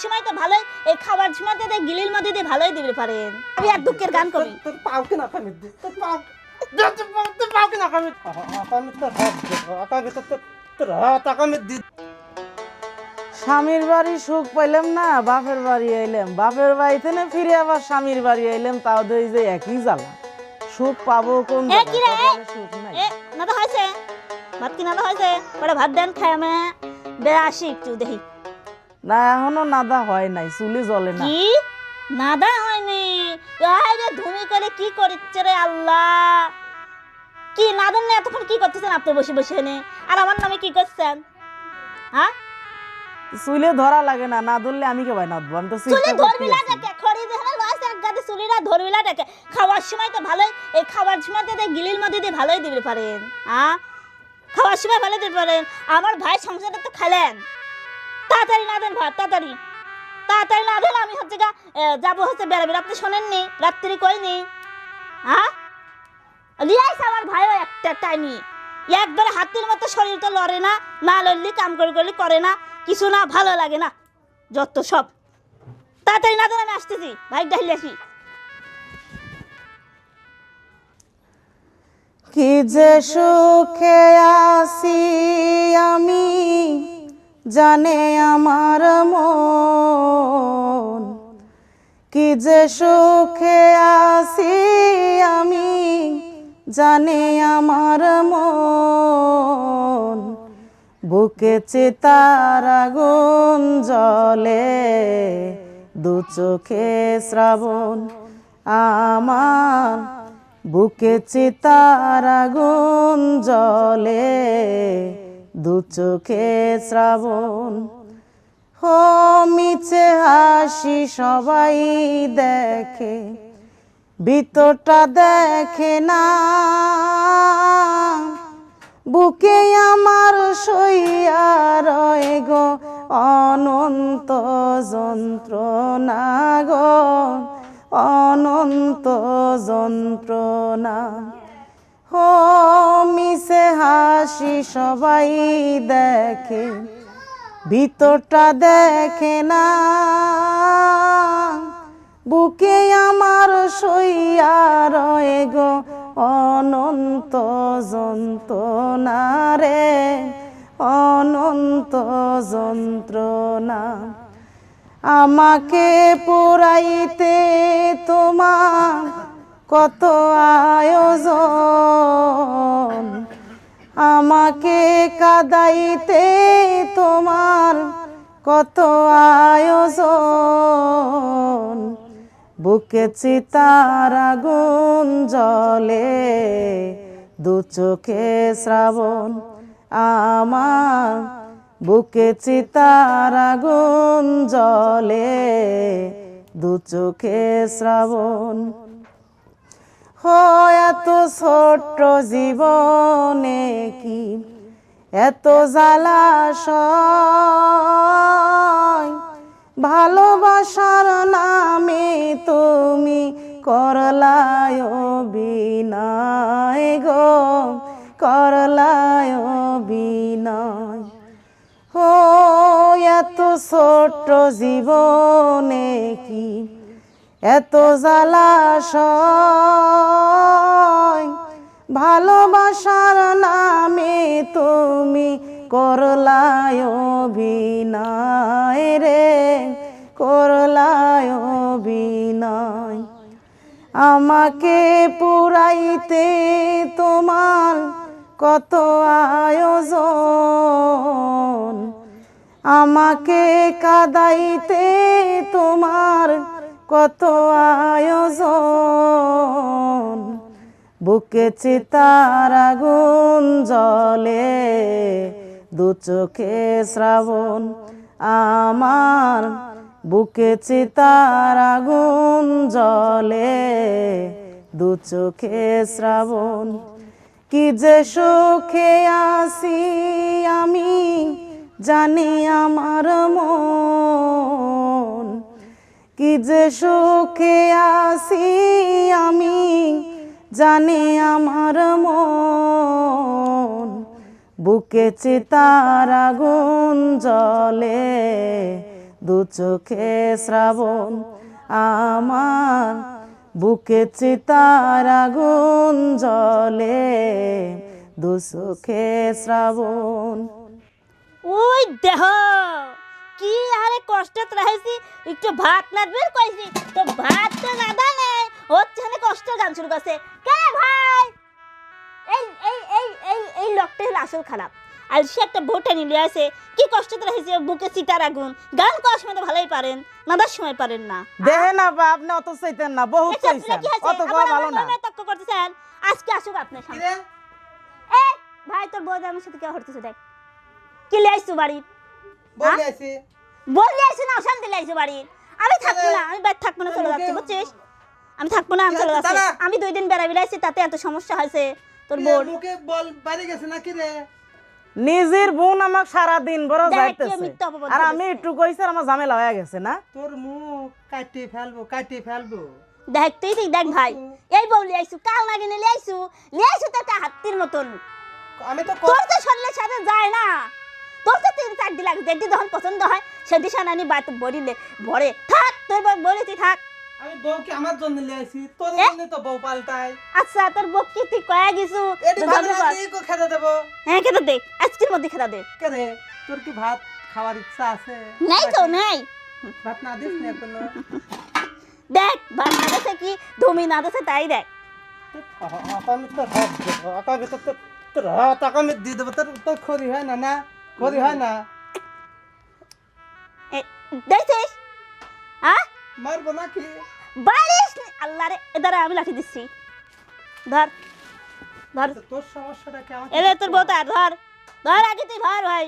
সময় তো ভালোই, এই খাবার সময় তো গিলির মধ্যে দিয়ে ভালোই দিতে পারেন। আমি আর দুঃখের গান করি। তোর পাও কিনা খামি তোর পাও তোর পাও কিনা খামি আকামি তোর হাত আকামি তোর হাত আকামি দি। স্বামীর বাড়ি সুখ পাইলাম না, বাপের বাড়ি আইলাম, বাপের বাড়িতে না ফিরে আবার স্বামীর বাড়ি আইলাম, তাও দেই যে একই জ্বালা। সুখ পাবো কোন এ কি রে জায়গায়? সুখ নাই। এ না তো হয়েছে ভাত কিনা তো হয়েছে, পরে ভাত দেন খাই আমি দে আসি একটু দেখি। না এখনো নাদা হয় নাই, চুলি জ্বলে না। কি নাদা হয়নি? এই যে ধুমি করে কি করছে রে আল্লাহ, কি নাদন না এতক্ষণ কি করতেছেন আপনি বসে বসে এনে, আর আমার নামে কি করছেন? হ্যাঁ চুলে ধরা লাগে না, না ধরলে আমি কে ভাই নাদবো? আমি তো চুলি চেষ্টা ধরবিলা করতেছি। ডেকে খড়ি দেখে লয়েছে এক গাদি চুলিরা ধরবিলা ডেকে। খাওয়ার সময় তো ভালোই, এই খাবার সময় তো গিলির মধ্যে দিয়ে ভালোই দিতে পারেন। হ্যাঁ খাওয়ার সময় ভালো দিতে পারেন। আমার ভাই সংসারটা তো খালেন, তাড়াতাড়ি না দেন ভাত, তাড়াতাড়ি তাড়াতাড়ি না দেন। আমি হচ্ছে গা যাবো হচ্ছে বেড়াবেড়ি, আপনি শোনেননি রাত্রি কইনি? হ্যাঁ লিয়াইছে আমার ভাইও একটা টাইনি, একবারে হাতির মতো শরীর তো লড়ে না, না লড়লি কাম করলি করে না, কিছু না ভালো লাগে না যত সব। তাড়াতাড়ি না দেন, আমি আসতেছি, ভাই ডাইলে আসি। কি যে সুখে আছি আমি, জানে আমার মন। কি যে সুখে আছি আমি, জানে আমার মন। বুকে চিতার আগুন জ্বলে, দু চোখে শ্রাবণ আমার। বুকে চিতার আগুন জ্বলে, দু চোখে শ্রাবণ। হো মিছে হাসি সবাই দেখে, ভিতরটা দেখে না। বুকে আমার সইয়া রয়ে গো অনন্ত যন্ত্রণা গো, অনন্ত যন্ত্রণা। হো মিছে হাসি সবাই দেখে, ভিতরটা দেখে না। বুকে আমার সইয়া রয়ে গো অনন্ত যন্ত্রণা রে, অনন্ত যন্ত্রণা। আমাকে পোড়াইতে তোমার কত আয়োজন, আমাকে কাদাইতে তোমার কত আয়োজন। বুকে চিতার আগুন জ্বলে, দু চোখে শ্রাবণ আমার। বুকে চিতার আগুন জ্বলে, দু চোখে শ্রাবণ। হয় এত ছোট্ট জীবনে কি এত জ্বালাশয়, ভালোবাসার নামে তুমি করলায় বিনয় গো, করলায় বিনয়। ও এত ছোট্ট জীবনে কি এত জ্বালাশয়, ভালোবাসার নামে তুমি করলায় বিনয় রে, করলায় বিনয়। আমাকে পুরাইতে তোমার কত আয়োজন, আমাকে কাদাইতে তোমার কত আয়োজন। বুকে চিতার আগুন জ্বলে, দু চোখে শ্রাবণ আমার। বুকে চিতার আগুন জ্বলে, দু চোখে শ্রাবণ। কি যে সুখে আছি আমি, জানি আমার মন। কি যে সুখে আছি আমি, জানি আমার মন। বুকে চিতার আগুন জ্বলে, দু চোখে শ্রাবণ আমার বুকে চিতার আগুন জ্বলে দু চোখে শ্রাবণ। ওই দেহ কি আরে কষ্টত রহেছি, একটু ভাত নাড়বেন কইছি তো ভাত তো রাধা নেই, হচ্ছে না কষ্টের গান শুরু করছে। কে ভাই? এই এই এই এই এই লোকটা হলো আসল খারাপ। আর সে একটা বউটা নিলে আছে, কি কষ্টত রহেছে, বুকে চিতার আগুন। গান করার সময় তো ভালোই পারেন, নাদার সময় পারেন না। দেহে না বা আপনি অত চাইতেন না, বহুত এসব চাইছেন, কি হয়েছে? অত গাওয়া আবার ভালো আমার না। নামে তর্ক করতেছেন, আজকে আসুক আপনার সামনে। কিরে এ ভাই, তোর বউ আমার সাথে কেউ হরতেছে দেখ, কি লাইছু বাড়ি? বলে আছি বললি আইসি না, অশান্তি লাইছে বাড়ি। আমি থাকবো না, আমি বাইরে থাকবো না, চলে যাচ্ছি, বুঝছিস? আমি থাকবো না, আমি চলে যাচ্ছি। দাঁড়া। আমি 2 দিন বেড়া বেড়াইছি, তাতে এত সমস্যা হয়েছে তোর বোন। মুখে বল বাইরে গেছে নাকি রে? নিজের বোন আমাকে সারা দিন বড় দেখ, যাইতেছে, কেউ মিথ্যা অপবাদ আর আমি বলেছে। একটু কইছি আর আমার ঝামেলা হয়ে গেছে না। তোর মুখ কাটি ফেলবো। দেখ তুই ঠিক দেখ ভাই, এই বউলি আইসু, কাল নাকি নিয়ে আইসু তো একটা হাতির মতন। আমি তো তোর তো শরীরের সাথে যায় না, তোর তো 3-4 দিন লাগে, যেটি যখন পছন্দ হয় সেটি সানানি বাড়িতে বলিলে ভরে থাক, তোর বলি তুই থাক। আমি বউকে আমার জন্য নিয়ে আইছি, তোর এ? জন্য তো বউ পাল্টাই। আচ্ছা, তোর বউ কি তুই কয়া গেছু? এটি ভালো লাগলে কো খেতে দেবো। হ্যাঁ, খেতে দে, আজকের মধ্যে খেতে দে। কে রে, তোর কি ভাত খাওয়ার ইচ্ছা আছে? নাই তো নাই। ভাত না দিস না কোনো। দেখ ভাত না দেশে কি ধুমি না দেশে তাই দেখ। আমি তো হাত দেবো, আকামে তো তোর হাত আকামে দিয়ে দেবো, তোর খড়ি হয় না না, খড়ি হয় না। দেখছিস? হ্যাঁ, মারবো নাকি? বালিশ আল্লাহ রে, এদারে আমি লাঠি দিচ্ছি, ধর ধর। তোর সমস্যাটা কি? আমাকে এলে তোর বউটা ধর, ধর আগে তুই ধর ভাই।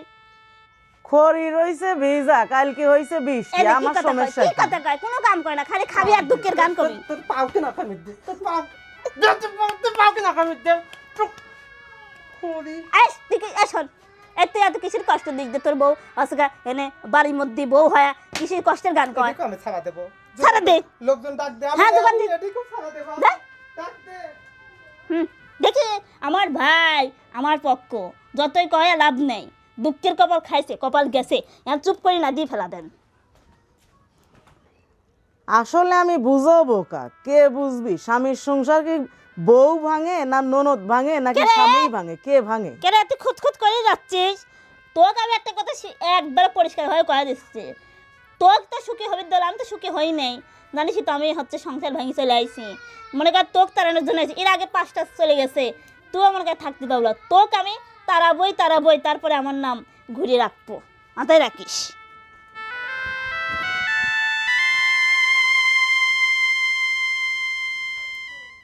খড়ি রইছে ভিজা, কালকে হইছে বৃষ্টি, এলে কি আমার কথা কয়, সমস্যা কি কি? কথা কয়, কোনো কাম করে না, খালি খাবি আর দুঃখের গান করবি। তোর পাও কি না খামি দে, তোর পাও দে, তোর পাও কি না খামি দে। খড়ি আইস তুই শোন, এত কিসের কষ্ট দিক দে তোর বউ আসগা এনে বাড়ির মধ্যে বউ হয়, কিসের কষ্টের গান কয়। এদিকে আমি ছাড়া দেবো। ছাড়া দে। লোকজন ডাক দে, আমি হ্যাঁ, দোকান দে। এদিকেও ছাড়া দেবো। দে। ডাক দে। দেখি আমার ভাই আমার পক্ষ, যতই কয় লাভ নেই, দুঃখের কপাল খাইছে, কপাল গেছে, এখন চুপ করে না দিয়ে ফেলা দেন। আসলে আমি বুঝাবো কা, কে বুঝবি? স্বামীর সংসার কি বউ ভাঙে না ননদ ভাঙে নাকি কে রে? স্বামী ভাঙে? কে ভাঙে? কেন তুই খুঁতখুত করে যাচ্ছিস? তোকে আমি একটা কথা একবার পরিষ্কার হয়ে কয়ে দিচ্ছি, তোকে তো সুখী হবি দল, আমি তো সুখী হই নাই, জানিস তো আমি হচ্ছে সংসার ভাঙি চলে আইছি, মনে কর তোকে তাড়ানোর জন্য আইছি। এর আগে 5টা চলে গেছে, তুই আমার কাছে থাকতে পারল, তোকে আমি তাড়াবই, তারপরে আমার নাম ঘুরিয়ে রাখবো, মাথায় রাখিস।